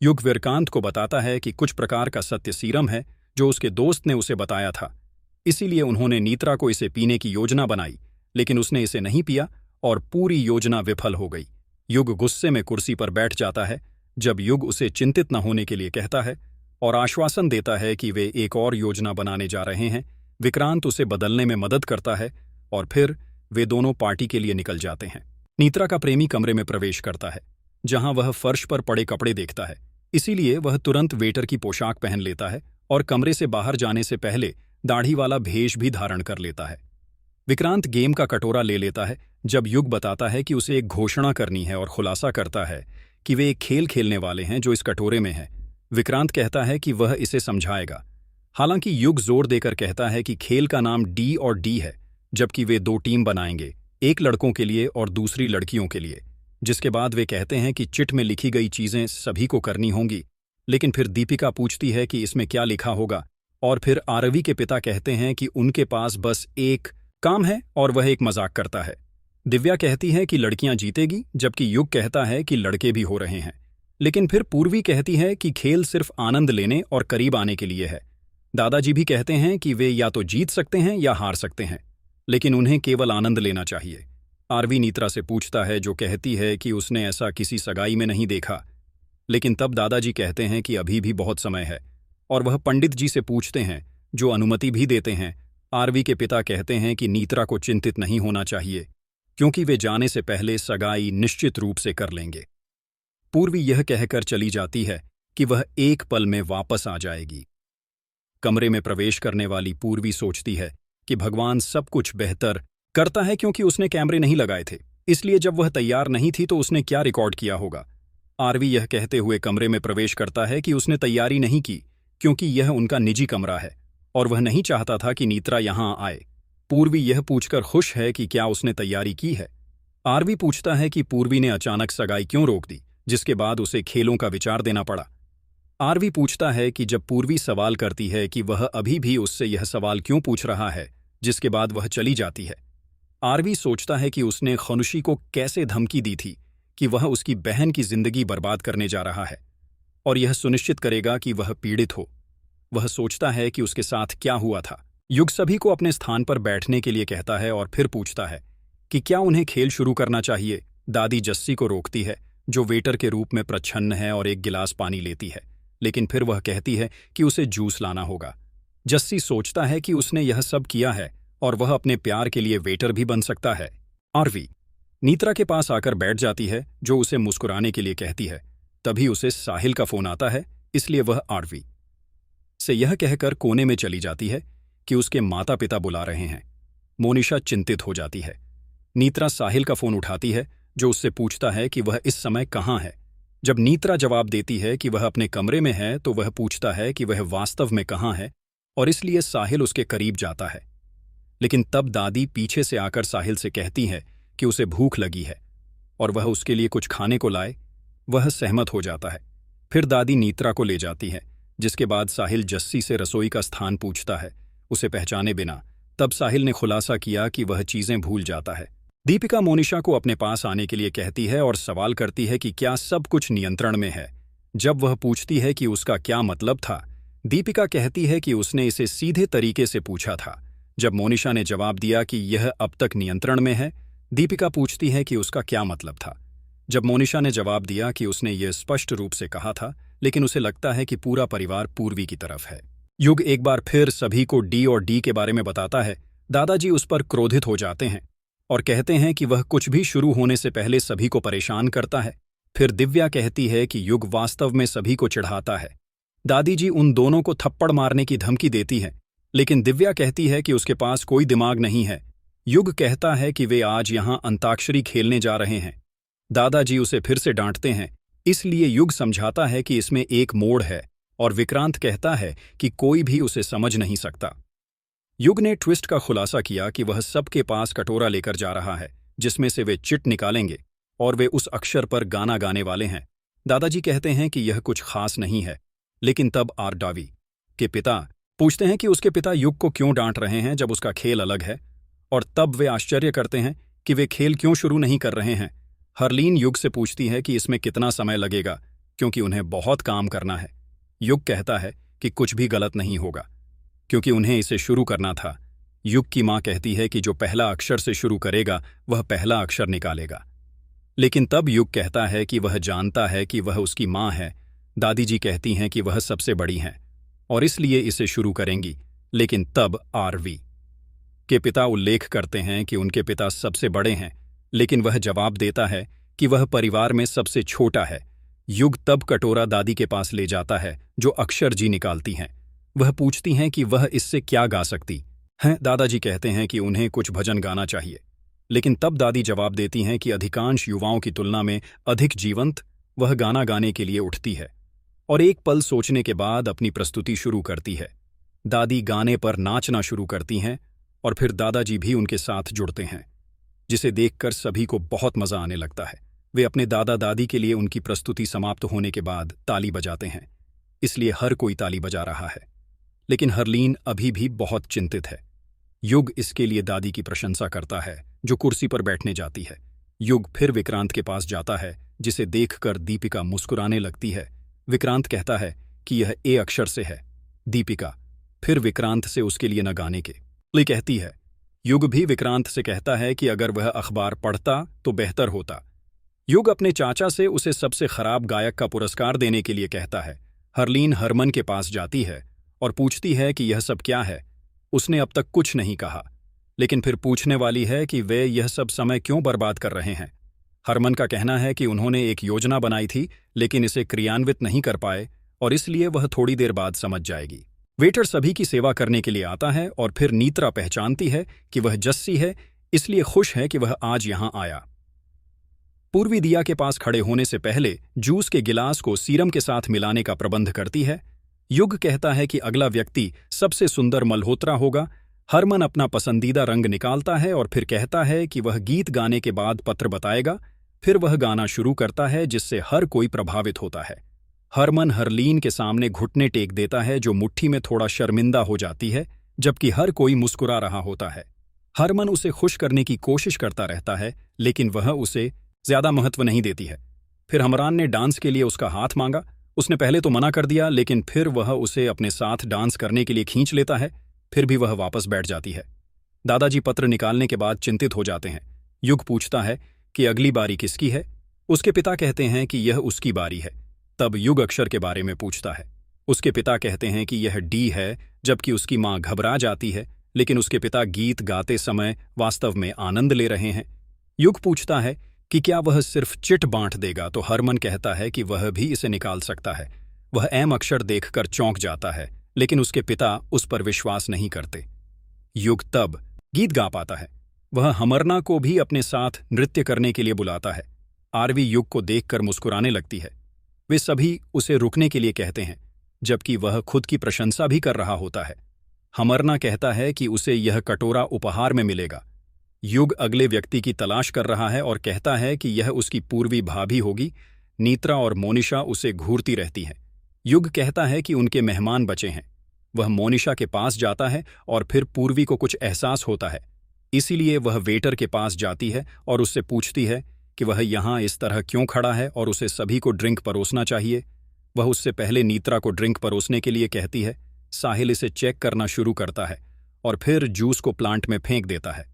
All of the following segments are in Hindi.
युग वीरकांत को बताता है कि कुछ प्रकार का सत्य सीरम है जो उसके दोस्त ने उसे बताया था। इसीलिए उन्होंने नीत्रा को इसे पीने की योजना बनाई, लेकिन उसने इसे नहीं पिया और पूरी योजना विफल हो गई। युग गुस्से में कुर्सी पर बैठ जाता है जब युग उसे चिंतित न होने के लिए कहता है और आश्वासन देता है कि वे एक और योजना बनाने जा रहे हैं। विक्रांत उसे बदलने में मदद करता है और फिर वे दोनों पार्टी के लिए निकल जाते हैं। नीत्रा का प्रेमी कमरे में प्रवेश करता है जहां वह फर्श पर पड़े कपड़े देखता है, इसीलिए वह तुरंत वेटर की पोशाक पहन लेता है और कमरे से बाहर जाने से पहले दाढ़ी वाला भेष भी धारण कर लेता है। विक्रांत गेम का कटोरा ले लेता है जब युग बताता है कि उसे एक घोषणा करनी है और खुलासा करता है कि वे एक खेल खेलने वाले हैं जो इस कटोरे में है। विक्रांत कहता है कि वह इसे समझाएगा, हालांकि युग जोर देकर कहता है कि खेल का नाम डी और डी है, जबकि वे दो टीम बनाएंगे, एक लड़कों के लिए और दूसरी लड़कियों के लिए। जिसके बाद वे कहते हैं कि चिट में लिखी गई चीजें सभी को करनी होंगी, लेकिन फिर दीपिका पूछती है कि इसमें क्या लिखा होगा और फिर आरवी के पिता कहते हैं कि उनके पास बस एक काम है और वह एक मजाक करता है। दिव्या कहती है कि लड़कियां जीतेगी, जबकि युग कहता है कि लड़के भी हो रहे हैं, लेकिन फिर पूर्वी कहती है कि खेल सिर्फ आनंद लेने और करीब आने के लिए है। दादाजी भी कहते हैं कि वे या तो जीत सकते हैं या हार सकते हैं, लेकिन उन्हें केवल आनंद लेना चाहिए। आरवी नीत्रा से पूछता है, जो कहती है कि उसने ऐसा किसी सगाई में नहीं देखा, लेकिन तब दादाजी कहते हैं कि अभी भी बहुत समय है और वह पंडित जी से पूछते हैं, जो अनुमति भी देते हैं। आरवी के पिता कहते हैं कि नीत्रा को चिंतित नहीं होना चाहिए क्योंकि वे जाने से पहले सगाई निश्चित रूप से कर लेंगे। पूर्वी यह कहकर चली जाती है कि वह एक पल में वापस आ जाएगी। कमरे में प्रवेश करने वाली पूर्वी सोचती है कि भगवान सब कुछ बेहतर करता है क्योंकि उसने कैमरे नहीं लगाए थे, इसलिए जब वह तैयार नहीं थी तो उसने क्या रिकॉर्ड किया होगा। आरवी यह कहते हुए कमरे में प्रवेश करता है कि उसने तैयारी नहीं की क्योंकि यह उनका निजी कमरा है और वह नहीं चाहता था कि नीत्रा यहां आए। पूर्वी यह पूछकर खुश है कि क्या उसने तैयारी की है। आरवी पूछता है कि पूर्वी ने अचानक सगाई क्यों रोक दी, जिसके बाद उसे खेलों का विचार देना पड़ा। आरवी पूछता है कि जब पूर्वी सवाल करती है कि वह अभी भी उससे यह सवाल क्यों पूछ रहा है, जिसके बाद वह चली जाती है। आरवी सोचता है कि उसने खनुशी को कैसे धमकी दी थी कि वह उसकी बहन की जिंदगी बर्बाद करने जा रहा है और यह सुनिश्चित करेगा कि वह पीड़ित हो। वह सोचता है कि उसके साथ क्या हुआ था। युग सभी को अपने स्थान पर बैठने के लिए कहता है और फिर पूछता है कि क्या उन्हें खेल शुरू करना चाहिए। दादी जस्सी को रोकती है, जो वेटर के रूप में प्रच्छन्न है, और एक गिलास पानी लेती है, लेकिन फिर वह कहती है कि उसे जूस लाना होगा। जस्सी सोचता है कि उसने यह सब किया है और वह अपने प्यार के लिए वेटर भी बन सकता है। आरवी नीत्रा के पास आकर बैठ जाती है, जो उसे मुस्कुराने के लिए कहती है। तभी उसे साहिल का फोन आता है, इसलिए वह आरवी से यह कहकर कोने में चली जाती है कि उसके माता पिता बुला रहे हैं। मोनिशा चिंतित हो जाती है। नीत्रा साहिल का फोन उठाती है, जो उससे पूछता है कि वह इस समय कहाँ है। जब नीत्रा जवाब देती है कि वह अपने कमरे में है, तो वह पूछता है कि वह वास्तव में कहाँ है, और इसलिए साहिल उसके करीब जाता है। लेकिन तब दादी पीछे से आकर साहिल से कहती है कि उसे भूख लगी है और वह उसके लिए कुछ खाने को लाए। वह सहमत हो जाता है। फिर दादी नीत्रा को ले जाती है, जिसके बाद साहिल जस्सी से रसोई का स्थान पूछता है, उसे पहचाने बिना। तब साहिल ने खुलासा किया कि वह चीजें भूल जाता है। दीपिका मोनिशा को अपने पास आने के लिए कहती है और सवाल करती है कि क्या सब कुछ नियंत्रण में है। जब वह पूछती है कि उसका क्या मतलब था, दीपिका कहती है कि उसने इसे सीधे तरीके से पूछा था। जब मोनिशा ने जवाब दिया कि यह अब तक नियंत्रण में है, दीपिका पूछती है कि उसका क्या मतलब था। जब मोनिशा ने जवाब दिया कि उसने यह स्पष्ट रूप से कहा था, लेकिन उसे लगता है कि पूरा परिवार पूर्वी की तरफ है। युग एक बार फिर सभी को डी और डी के बारे में बताता है। दादाजी उस पर क्रोधित हो जाते हैं और कहते हैं कि वह कुछ भी शुरू होने से पहले सभी को परेशान करता है। फिर दिव्या कहती है कि युग वास्तव में सभी को चिढ़ाता है। दादी जी उन दोनों को थप्पड़ मारने की धमकी देती है, लेकिन दिव्या कहती है कि उसके पास कोई दिमाग नहीं है। युग कहता है कि वे आज यहां अंताक्षरी खेलने जा रहे हैं। दादाजी उसे फिर से डांटते हैं, इसलिए युग समझाता है कि इसमें एक मोड़ है, और विक्रांत कहता है कि कोई भी उसे समझ नहीं सकता। युग ने ट्विस्ट का खुलासा किया कि वह सबके पास कटोरा लेकर जा रहा है, जिसमें से वे चिट निकालेंगे और वे उस अक्षर पर गाना गाने वाले हैं। दादाजी कहते हैं कि यह कुछ खास नहीं है, लेकिन तब आरडावी के पिता पूछते हैं कि उसके पिता युग को क्यों डांट रहे हैं जब उसका खेल अलग है, और तब वे आश्चर्य करते हैं कि वे खेल क्यों शुरू नहीं कर रहे हैं। हरलीन युग से पूछती है कि इसमें कितना समय लगेगा, क्योंकि उन्हें बहुत काम करना है। युग कहता है कि कुछ भी गलत नहीं होगा, क्योंकि उन्हें इसे शुरू करना था। युग की माँ कहती है कि जो पहला अक्षर से शुरू करेगा वह पहला अक्षर निकालेगा। लेकिन तब युग कहता है कि वह जानता है कि वह उसकी माँ है। दादी जी कहती हैं कि वह सबसे बड़ी हैं और इसलिए इसे शुरू करेंगी। लेकिन तब आरवी के पिता उल्लेख करते हैं कि उनके पिता सबसे बड़े हैं, लेकिन वह जवाब देता है कि वह परिवार में सबसे छोटा है। युग तब कटोरा दादी के पास ले जाता है, जो अक्षर जी निकालती हैं। वह पूछती हैं कि वह इससे क्या गा सकती हैं। दादाजी कहते हैं कि उन्हें कुछ भजन गाना चाहिए, लेकिन तब दादी जवाब देती हैं कि अधिकांश युवाओं की तुलना में अधिक जीवंत वह गाना गाने के लिए उठती है और एक पल सोचने के बाद अपनी प्रस्तुति शुरू करती है। दादी गाने पर नाचना शुरू करती हैं और फिर दादाजी भी उनके साथ जुड़ते हैं, जिसे देखकर सभी को बहुत मजा आने लगता है। वे अपने दादा दादी के लिए उनकी प्रस्तुति समाप्त होने के बाद ताली बजाते हैं, इसलिए हर कोई ताली बजा रहा है। लेकिन हरलीन अभी भी बहुत चिंतित है। युग इसके लिए दादी की प्रशंसा करता है, जो कुर्सी पर बैठने जाती है। युग फिर विक्रांत के पास जाता है, जिसे देखकर दीपिका मुस्कुराने लगती है। विक्रांत कहता है कि यह ए अक्षर से है। दीपिका फिर विक्रांत से उसके लिए न गाने के लिए कहती है। युग भी विक्रांत से कहता है कि अगर वह अखबार पढ़ता तो बेहतर होता। युग अपने चाचा से उसे सबसे खराब गायक का पुरस्कार देने के लिए कहता है। हरलीन हरमन के पास जाती है और पूछती है कि यह सब क्या है। उसने अब तक कुछ नहीं कहा, लेकिन फिर पूछने वाली है कि वे यह सब समय क्यों बर्बाद कर रहे हैं। हरमन का कहना है कि उन्होंने एक योजना बनाई थी, लेकिन इसे क्रियान्वित नहीं कर पाए और इसलिए वह थोड़ी देर बाद समझ जाएगी। वेटर सभी की सेवा करने के लिए आता है और फिर नीत्रा पहचानती है कि वह जस्सी है, इसलिए खुश है कि वह आज यहां आया। पूर्वी दिया के पास खड़े होने से पहले जूस के गिलास को सीरम के साथ मिलाने का प्रबंध करती है। युग कहता है कि अगला व्यक्ति सबसे सुंदर मल्होत्रा होगा। हरमन अपना पसंदीदा रंग निकालता है और फिर कहता है कि वह गीत गाने के बाद पत्र बताएगा। फिर वह गाना शुरू करता है, जिससे हर कोई प्रभावित होता है। हरमन हरलीन के सामने घुटने टेक देता है, जो मुट्ठी में थोड़ा शर्मिंदा हो जाती है, जबकि हर कोई मुस्कुरा रहा होता है। हरमन उसे खुश करने की कोशिश करता रहता है, लेकिन वह उसे ज्यादा महत्व नहीं देती है। फिर हमरान ने डांस के लिए उसका हाथ मांगा। उसने पहले तो मना कर दिया, लेकिन फिर वह उसे अपने साथ डांस करने के लिए खींच लेता है। फिर भी वह वापस बैठ जाती है। दादाजी पत्र निकालने के बाद चिंतित हो जाते हैं। युग पूछता है कि अगली बारी किसकी है। उसके पिता कहते हैं कि यह उसकी बारी है। तब युग अक्षर के बारे में पूछता है। उसके पिता कहते हैं कि यह डी है, जबकि उसकी माँ घबरा जाती है, लेकिन उसके पिता गीत गाते समय वास्तव में आनंद ले रहे हैं। युग पूछता है कि क्या वह सिर्फ चिट बांट देगा, तो हरमन कहता है कि वह भी इसे निकाल सकता है। वह एम अक्षर देखकर चौंक जाता है, लेकिन उसके पिता उस पर विश्वास नहीं करते। युग तब गीत गा पाता है। वह हमरना को भी अपने साथ नृत्य करने के लिए बुलाता है। आरवी युग को देखकर मुस्कुराने लगती है। वे सभी उसे रुकने के लिए कहते हैं, जबकि वह खुद की प्रशंसा भी कर रहा होता है। हमरना कहता है कि उसे यह कटोरा उपहार में मिलेगा। युग अगले व्यक्ति की तलाश कर रहा है और कहता है कि यह उसकी पूर्वी भाभी होगी। नीत्रा और मोनिशा उसे घूरती रहती हैं। युग कहता है कि उनके मेहमान बचे हैं। वह मोनिशा के पास जाता है और फिर पूर्वी को कुछ एहसास होता है, इसीलिए वह वेटर के पास जाती है और उससे पूछती है कि वह यहाँ इस तरह क्यों खड़ा है और उसे सभी को ड्रिंक परोसना चाहिए। वह उससे पहले नीत्रा को ड्रिंक परोसने के लिए कहती है। साहिल इसे चेक करना शुरू करता है और फिर जूस को प्लांट में फेंक देता है।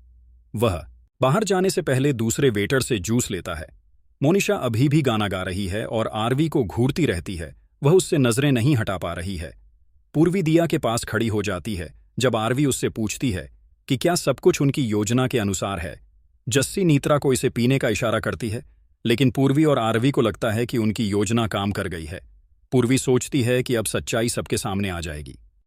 वह बाहर जाने से पहले दूसरे वेटर से जूस लेता है। मोनिशा अभी भी गाना गा रही है और आरवी को घूरती रहती है। वह उससे नजरें नहीं हटा पा रही है। पूर्वी दिया के पास खड़ी हो जाती है जब आरवी उससे पूछती है कि क्या सब कुछ उनकी योजना के अनुसार है। जस्सी नीत्रा को इसे पीने का इशारा करती है, लेकिन पूर्वी और आरवी को लगता है कि उनकी योजना काम कर गई है। पूर्वी सोचती है कि अब सच्चाई सबके सामने आ जाएगी।